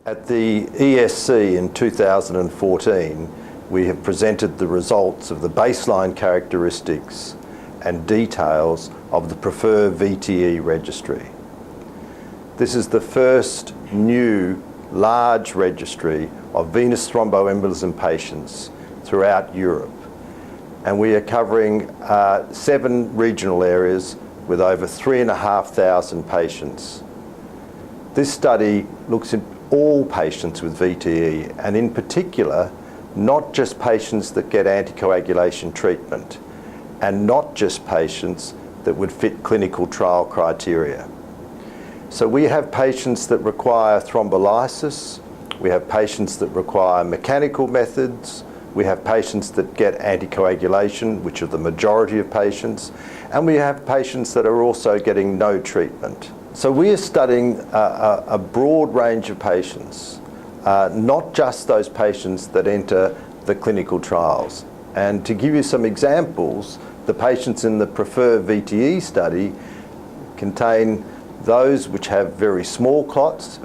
At the ESC in 2014, we have presented the results of the baseline characteristics and details of the PREFER-VTE registry. This is the first new large registry of venous thromboembolism patients throughout Europe. And we are covering 7 regional areas with over 3,500 patients. This study looks at all patients with VTE, and in particular, not just patients that get anticoagulation treatment, and not just patients that would fit clinical trial criteria. So we have patients that require thrombolysis, we have patients that require mechanical methods, we have patients that get anticoagulation, which are the majority of patients, and we have patients that are also getting no treatment. So we are studying a broad range of patients, not just those patients that enter the clinical trials. And to give you some examples, the patients in the PREFER-VTE study contain those which have very small clots,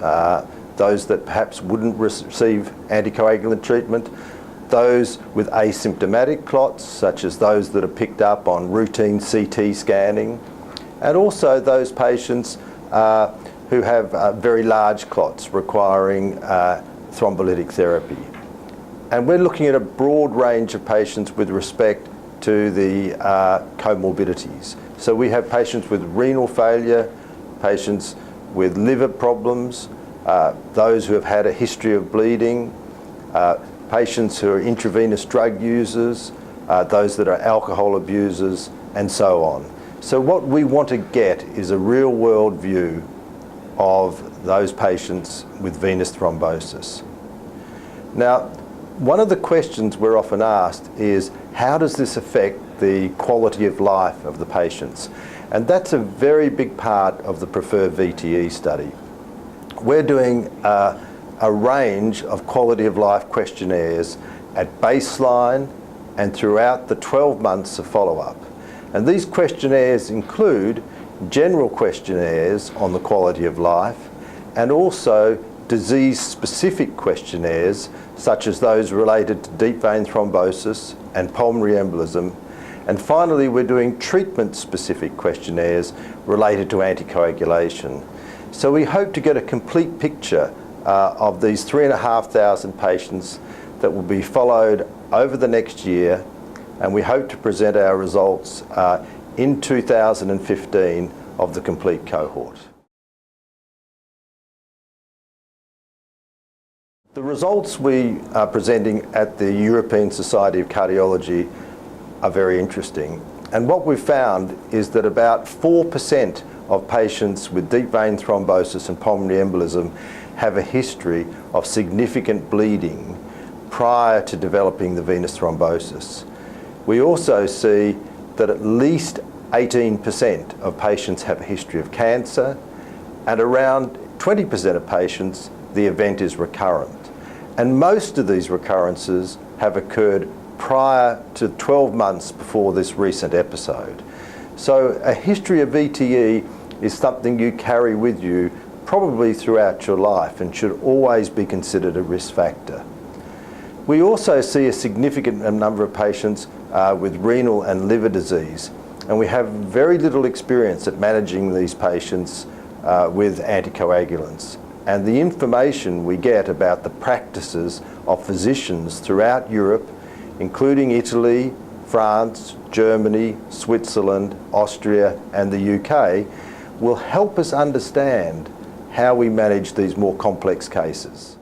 those that perhaps wouldn't receive anticoagulant treatment, those with asymptomatic clots, such as those that are picked up on routine CT scanning, and also those patients who have very large clots requiring thrombolytic therapy. And we're looking at a broad range of patients with respect to the comorbidities. So we have patients with renal failure, patients with liver problems, those who have had a history of bleeding, patients who are intravenous drug users, those that are alcohol abusers, and so on. So what we want to get is a real-world view of those patients with venous thrombosis. Now, one of the questions we're often asked is, how does this affect the quality of life of the patients? And that's a very big part of the PREFER-VTE study. We're doing a range of quality of life questionnaires at baseline and throughout the 12 months of follow-up. And these questionnaires include general questionnaires on the quality of life and also disease-specific questionnaires such as those related to deep vein thrombosis and pulmonary embolism. And finally, we're doing treatment-specific questionnaires related to anticoagulation. So we hope to get a complete picture of these 3,500 patients that will be followed over the next year, and we hope to present our results in 2015 of the complete cohort. The results we are presenting at the European Society of Cardiology are very interesting, and what we've found is that about 4% of patients with deep vein thrombosis and pulmonary embolism have a history of significant bleeding prior to developing the venous thrombosis. We also see that at least 18% of patients have a history of cancer, and around 20% of patients, the event is recurrent. And most of these recurrences have occurred prior to 12 months before this recent episode. So a history of VTE is something you carry with you probably throughout your life and should always be considered a risk factor. We also see a significant number of patients with renal and liver disease, and we have very little experience at managing these patients with anticoagulants. And the information we get about the practices of physicians throughout Europe, including Italy, France, Germany, Switzerland, Austria, and the UK, will help us understand how we manage these more complex cases.